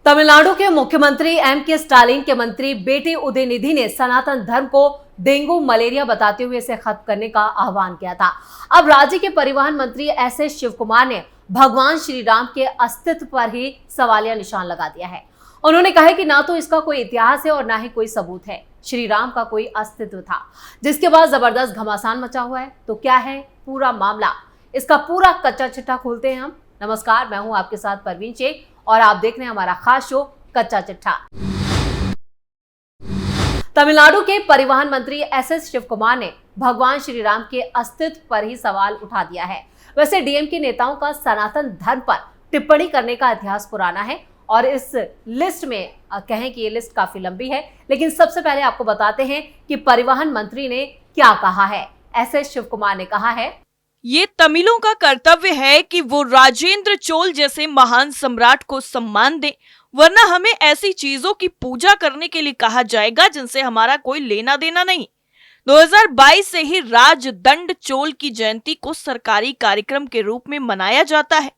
तमिलनाडु के मुख्यमंत्री MK. Stalin के मंत्री बेटे उदयनिधि ने सनातन धर्म को डेंगू मलेरिया बताते हुए इसे खत्म करने का आह्वान किया था। अब राज्य के परिवहन मंत्री एस.एस. शिवकुमार ने भगवान श्री राम के अस्तित्व पर ही सवालिया निशान लगा दिया है। उन्होंने कहा कि ना तो इसका कोई इतिहास है और ना ही कोई सबूत है। श्री राम का कोई अस्तित्व था, जिसके बाद जबरदस्त घमासान मचा हुआ है। तो क्या है पूरा मामला, इसका पूरा कच्चा चिट्ठा खोलते हैं हम। नमस्कार, मैं हूं आपके साथ परवीन शेख और आप देख रहे हैं हमारा खास शो कच्चा चिट्ठा। तमिलनाडु के परिवहन मंत्री एस.एस. शिवकुमार ने भगवान श्री राम के अस्तित्व पर ही सवाल उठा दिया है। वैसे डीएमके नेताओं का सनातन धर्म पर टिप्पणी करने का इतिहास पुराना है और इस लिस्ट में कहें कि ये लिस्ट काफी लंबी है, लेकिन सबसे पहले आपको बताते हैं कि परिवहन मंत्री ने क्या कहा है। एस.एस. शिवकुमार ने कहा है, ये तमिलों का कर्तव्य है कि वो राजेंद्र चोल जैसे महान सम्राट को सम्मान दें, वरना हमें ऐसी चीजों की पूजा करने के लिए कहा जाएगा जिनसे हमारा कोई लेना देना नहीं। 2022 से ही राजदंड चोल की जयंती को सरकारी कार्यक्रम के रूप में मनाया जाता है।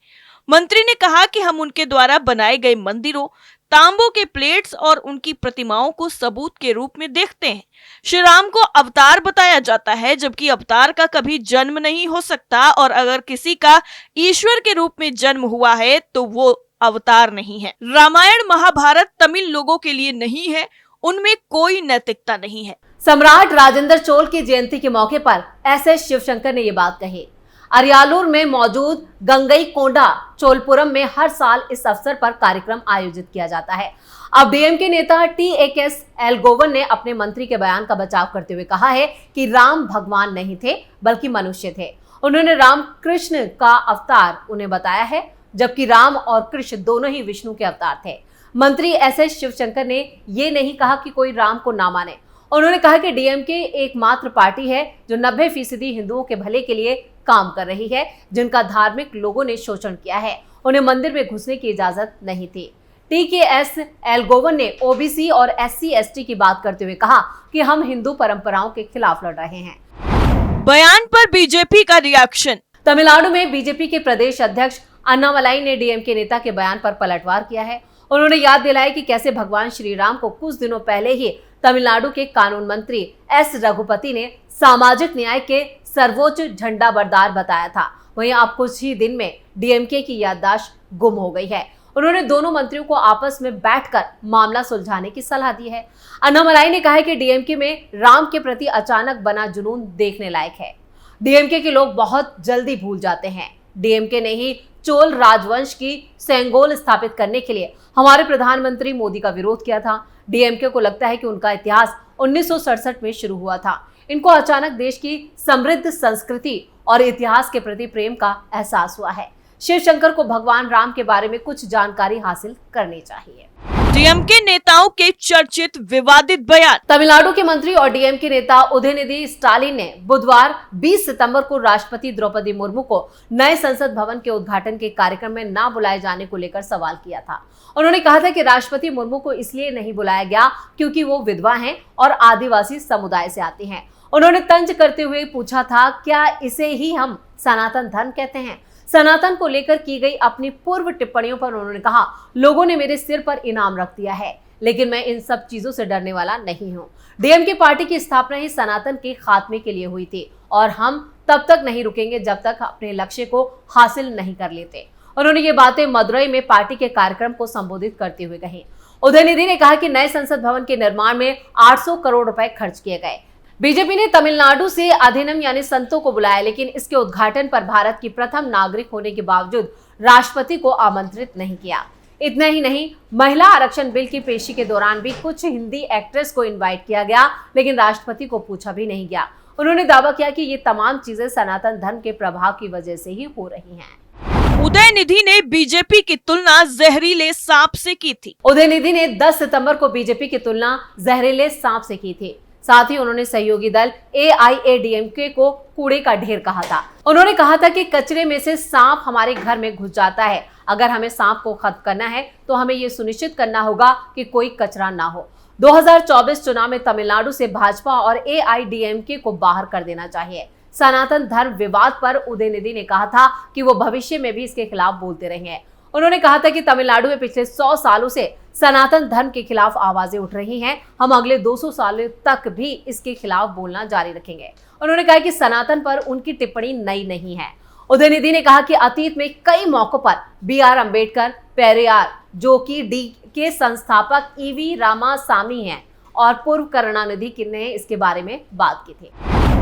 मंत्री ने कहा कि हम उनके द्वारा बनाए गए मंदिरों, तांबों के प्लेट्स और उनकी प्रतिमाओं को सबूत के रूप में देखते हैं। श्री राम को अवतार बताया जाता है, जबकि अवतार का कभी जन्म नहीं हो सकता, और अगर किसी का ईश्वर के रूप में जन्म हुआ है तो वो अवतार नहीं है। रामायण महाभारत तमिल लोगों के लिए नहीं है, उनमें कोई नैतिकता नहीं है। सम्राट राजेंद्र चोल की जयंती के मौके पर एस.एस. शिवशंकर ने ये बात कही। अरियालूर में मौजूद गंगईकोंडा चोलपुरम में हर साल इस अवसर पर कार्यक्रम आयोजित किया जाता है। अब डीएमके नेता टी.ए.के.एस. एलगोवन ने अपने मंत्री के बयान का बचाव करते हुए कहा है कि राम भगवान नहीं थे बल्कि मनुष्य थे। उन्होंने राम कृष्ण का अवतार उन्हें बताया है, जबकि राम और कृष्ण दोनों ही विष्णु के अवतार थे। मंत्री एस.एस. शिवशंकर ने ये नहीं कहा कि कोई राम को ना माने। उन्होंने कहा कि डीएमके एकमात्र पार्टी है जो 90% हिंदुओं के भले के लिए काम कर रही है, जिनका धार्मिक लोगों ने शोषण किया है। उन्हें मंदिर में घुसने की इजाजत नहीं थी। टी.के.एस. एलगोवन ने ओबीसी और SC/ST की बात करते हुए कहा कि हम हिंदू परंपराओं के खिलाफ लड़ रहे हैं। बयान पर बीजेपी का रिएक्शन। तमिलनाडु में बीजेपी के प्रदेश अध्यक्ष अन्नामलाई ने डीएमके नेता के बयान पर पलटवार किया है। उन्होंने याद दिलाया कि कैसे भगवान श्री राम को कुछ दिनों पहले ही तमिलनाडु के कानून मंत्री एस रघुपति ने सामाजिक न्याय के सर्वोच्च झंडा बरदार बताया था। वहीं अब कुछ ही दिन में डीएमके की याददाश्त गुम हो गई है। उन्होंने दोनों मंत्रियों को आपस में बैठकर मामला सुलझाने की सलाह दी है। अन्नामलाई ने कहा है कि डीएमके में राम के प्रति अचानक बना जुनून देखने लायक है। डीएमके के लोग बहुत जल्दी भूल जाते हैं। डीएमके ने ही चोल राजवंश की सेंगोल स्थापित करने के लिए हमारे प्रधानमंत्री मोदी का विरोध किया था। डीएमके को लगता है कि उनका इतिहास 1967 में शुरू हुआ था। इनको अचानक देश की समृद्ध संस्कृति और इतिहास के प्रति प्रेम का एहसास हुआ है। शिवशंकर को भगवान राम के बारे में कुछ जानकारी हासिल करनी चाहिए। डीएमके नेताओं के चर्चित विवादित बयान। तमिलनाडु के मंत्री और डीएमके नेता उदयनिधि स्टालिन ने बुधवार 20 सितंबर को राष्ट्रपति द्रौपदी मुर्मू को नए संसद भवन के उद्घाटन के कार्यक्रम में न बुलाए जाने को लेकर सवाल किया था। उन्होंने कहा था कि राष्ट्रपति मुर्मू को इसलिए नहीं बुलाया गया क्योंकि वो विधवा हैं और आदिवासी समुदाय से आती हैं। उन्होंने तंज करते हुए पूछा था, क्या इसे ही हम सनातन धर्म कहते हैं? सनातन को लेकर की गई अपनी पूर्व टिप्पणियों पर उन्होंने कहा, लोगों ने मेरे सिर पर इनाम रख दिया है, लेकिन मैं इन सब चीजों से डरने वाला नहीं हूं। डीएमके पार्टी की स्थापना ही सनातन के खात्मे के लिए हुई थी और हम तब तक नहीं रुकेंगे जब तक अपने लक्ष्य को हासिल नहीं कर लेते। उन्होंने ये बातें मदुरई में पार्टी के कार्यक्रम को संबोधित करते हुए कही। उदयनिधि ने कहा कि नए संसद भवन के निर्माण में 800 करोड़ रुपए खर्च किए गए। बीजेपी ने तमिलनाडु से अधिनम यानी संतों को बुलाया, लेकिन इसके उद्घाटन पर भारत की प्रथम नागरिक होने के बावजूद राष्ट्रपति को आमंत्रित नहीं किया। इतना ही नहीं, महिला आरक्षण बिल की पेशी के दौरान भी कुछ हिंदी एक्ट्रेस को इनवाइट किया गया, लेकिन राष्ट्रपति को पूछा भी नहीं गया। उन्होंने दावा किया कि ये तमाम चीजें सनातन धर्म के प्रभाव की वजह से ही हो रही हैं। उदयनिधि ने बीजेपी की तुलना जहरीले सांप से की थी। उदयनिधि ने 10 सितंबर को बीजेपी की तुलना जहरीले सांप से की थी। साथ ही उन्होंने सहयोगी दल AIADMK को कूड़े का ढेर कहा था। उन्होंने कहा था कि कचरे में से सांप हमारे घर में घुस जाता है। अगर हमें सांप को खत्म करना है तो हमें ये सुनिश्चित करना होगा कि कोई कचरा ना हो। 2024 चुनाव में तमिलनाडु से भाजपा और AIADMK को बाहर कर देना चाहिए। सनातन धर्म विवाद पर उदयनिधि ने कहा था कि वो भविष्य में भी इसके खिलाफ बोलते रहे हैं। उन्होंने कहा था कि तमिलनाडु में पिछले 100 सालों से सनातन धर्म के खिलाफ आवाजें उठ रही हैं। हम अगले 200 सालों तक भी इसके खिलाफ बोलना जारी रखेंगे। उन्होंने कहा कि सनातन पर उनकी टिप्पणी नई नहीं है। उदयनिधि ने कहा कि अतीत में कई मौकों पर BR अम्बेडकर, पेरियार, जो कि डी के संस्थापक EV रामासामी हैं, और पूर्व करुणानिधि ने इसके बारे में बात की थी।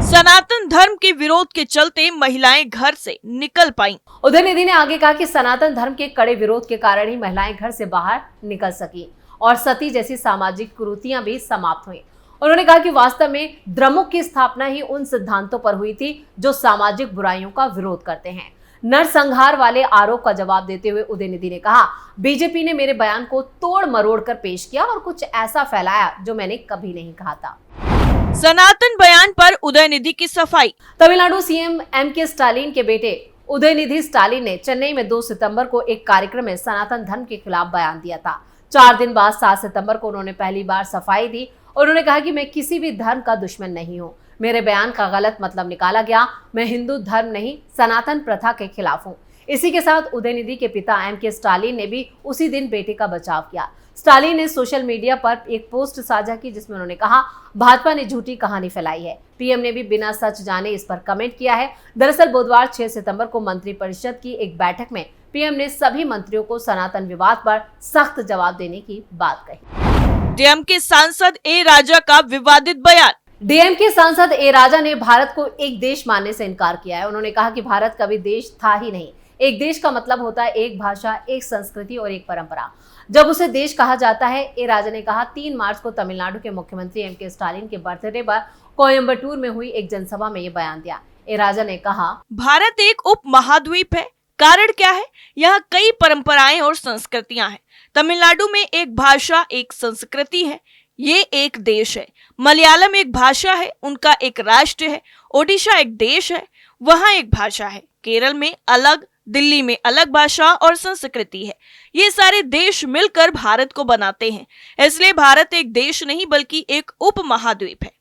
सनातन धर्म के विरोध के चलते महिलाएं घर से निकल पाईं। उदयनिधि ने आगे कहा कि सनातन धर्म के कड़े विरोध के कारण ही महिलाएं घर से बाहर निकल सकी और सती जैसी सामाजिक कुरीतियां भी समाप्त हुई। उन्होंने कहा कि वास्तव में द्रमुक की स्थापना ही उन सिद्धांतों पर हुई थी जो सामाजिक बुराइयों का विरोध करते हैं। नरसंहार वाले आरोप का जवाब देते हुए उदयनिधि ने कहा, बीजेपी ने मेरे बयान को तोड़ मरोड़ कर पेश किया और कुछ ऐसा फैलाया जो मैंने कभी नहीं कहा था। सनातन बयान पर उदयनिधि की सफाई। तमिलनाडु CM MK स्टालिन के बेटे उदयनिधि स्टालिन ने चेन्नई में 2 सितंबर को एक कार्यक्रम में सनातन धर्म के खिलाफ बयान दिया था। 4 दिन बाद 7 सितंबर को उन्होंने पहली बार सफाई दी। उन्होंने कहा कि मैं किसी भी धर्म का दुश्मन नहीं हूँ। मेरे बयान का गलत मतलब निकाला गया। मैं हिंदू धर्म नहीं, सनातन प्रथा के खिलाफ हूँ। इसी के साथ उदयनिधि के पिता MK स्टालिन ने भी उसी दिन बेटे का बचाव किया। स्टालिन ने सोशल मीडिया पर एक पोस्ट साझा की जिसमें उन्होंने कहा, भाजपा ने झूठी कहानी फैलाई है। PM ने भी बिना सच जाने इस पर कमेंट किया है। दरअसल बुधवार 6 सितंबर को मंत्रिपरिषद की एक बैठक में PM ने सभी मंत्रियों को सनातन विवाद पर सख्त जवाब देने की बात कही। DMK सांसद A राजा का विवादित बयान। DMK सांसद A राजा ने भारत को एक देश मानने से इनकार किया है। उन्होंने कहा कि भारत कभी देश था ही नहीं। एक देश का मतलब होता है एक भाषा, एक संस्कृति और एक परंपरा। जब उसे देश कहा जाता है, ए राजा ने कहा। 3 मार्च को तमिलनाडु के मुख्यमंत्री MK स्टालिन के बर्थडे पर कोयम्बटूर में हुई एक जनसभा में ये बयान दिया। ए राजा ने कहा, भारत एक उप महाद्वीप है। कारण क्या है? यहाँ कई परंपराएं और संस्कृतियां हैं। तमिलनाडु में एक भाषा, एक संस्कृति है। ये एक देश है। मलयालम एक भाषा है, उनका एक राष्ट्र है। ओडिशा एक देश है, वहाँ एक भाषा है। केरल में अलग, दिल्ली में अलग भाषा और संस्कृति है। ये सारे देश मिलकर भारत को बनाते हैं। इसलिए भारत एक देश नहीं बल्कि एक उप महाद्वीप है।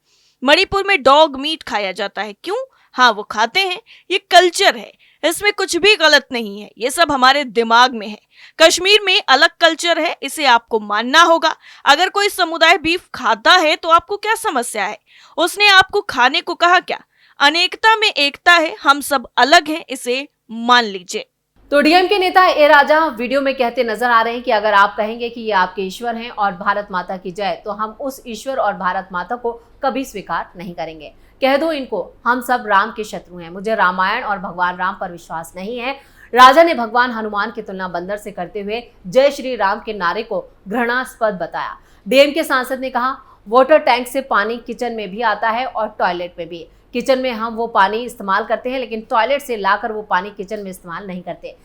मणिपुर में डॉग मीट खाया जाता है। क्यों? हाँ, वो खाते हैं। ये कल्चर है, इसमें कुछ भी गलत नहीं है। ये सब हमारे दिमाग में है। कश्मीर में अलग कल्चर है, इसे आपको मानना होगा। अगर कोई समुदाय बीफ खाता है तो आपको क्या समस्या है? उसने आपको खाने को कहा क्या? अनेकता में एकता है, हम सब अलग हैं, इसे मान लीजिए। तो DMK नेता ए राजा वीडियो में कहते नजर आ रहे हैं कि अगर आप कहेंगे कि ये आपके ईश्वर हैं और भारत माता की जय, तो हम उस ईश्वर और भारत माता को कभी स्वीकार नहीं करेंगे। कह दो इनको, हम सब राम के शत्रु हैं। मुझे रामायण और भगवान राम पर विश्वास नहीं है। राजा ने भगवान हनुमान की तुलना बंदर से करते हुए जय श्री राम के नारे को घृणास्पद बताया। DMK सांसद ने कहा, वाटर टैंक से पानी किचन में भी आता है और टॉयलेट में भी। किचन में हम वो पानी इस्तेमाल करते हैं, लेकिन टॉयलेट से लाकर वो पानी किचन में इस्तेमाल नहीं करते।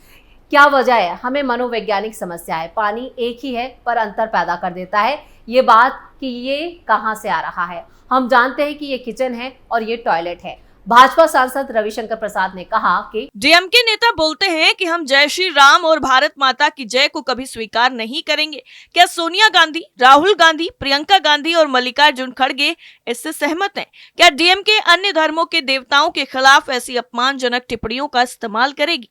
क्या वजह है? हमें मनोवैज्ञानिक समस्या है। पानी एक ही है पर अंतर पैदा कर देता है। ये बात कि ये कहाँ से आ रहा है, हम जानते हैं कि ये किचन है और ये टॉयलेट है। भाजपा सांसद रविशंकर प्रसाद ने कहा कि DMK नेता बोलते हैं कि हम जय श्री राम और भारत माता की जय को कभी स्वीकार नहीं करेंगे। क्या सोनिया गांधी, राहुल गांधी, प्रियंका गांधी और मल्लिकार्जुन खड़गे इससे सहमत हैं? क्या DMK अन्य धर्मों के देवताओं के खिलाफ ऐसी अपमानजनक टिप्पणियों का इस्तेमाल करेगी?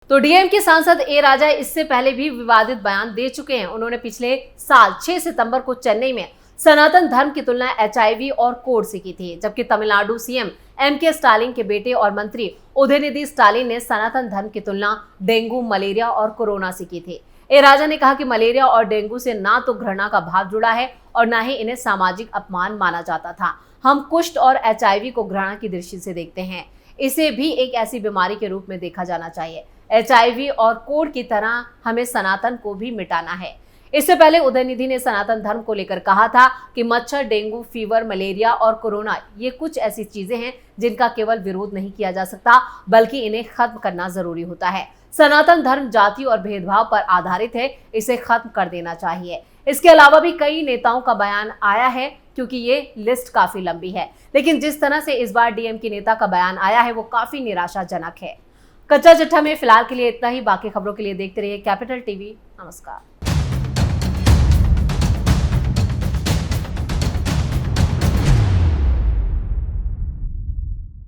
तो DMK सांसद ए राजा इससे पहले भी विवादित बयान दे चुके हैं। उन्होंने पिछले साल 6 सितंबर को चेन्नई में सनातन धर्म की तुलना HIV और कोड से की थी, जबकि तमिलनाडु CM MK स्टालिन के बेटे और मंत्री उदयनिधि स्टालिन ने सनातन धर्म की तुलना डेंगू, मलेरिया और कोरोना से की थी। ए राजा ने कहा कि मलेरिया और डेंगू से ना तो घृणा का भाव जुड़ा है और ना ही इन्हें सामाजिक अपमान माना जाता था। हम कुष्ठ और HIV को घृणा की दृष्टि से देखते हैं। इसे भी एक ऐसी बीमारी के रूप में देखा जाना चाहिए। HIV और कोड की तरह हमें सनातन को भी मिटाना है। इससे पहले उदयनिधि ने सनातन धर्म को लेकर कहा था कि मच्छर, डेंगू, फीवर, मलेरिया और कोरोना ये कुछ ऐसी चीजें हैं जिनका केवल विरोध नहीं किया जा सकता, बल्कि इन्हें खत्म करना जरूरी होता है। सनातन धर्म जाति और भेदभाव पर आधारित है, इसे खत्म कर देना चाहिए। इसके अलावा भी कई नेताओं का बयान आया है, क्योंकि ये लिस्ट काफी लंबी है, लेकिन जिस तरह से इस बार DMK नेता का बयान आया है वो काफी निराशाजनक है। कच्चा चिट्ठा में फिलहाल के लिए इतना ही। बाकी खबरों के लिए देखते रहिए कैपिटल TV। नमस्कार।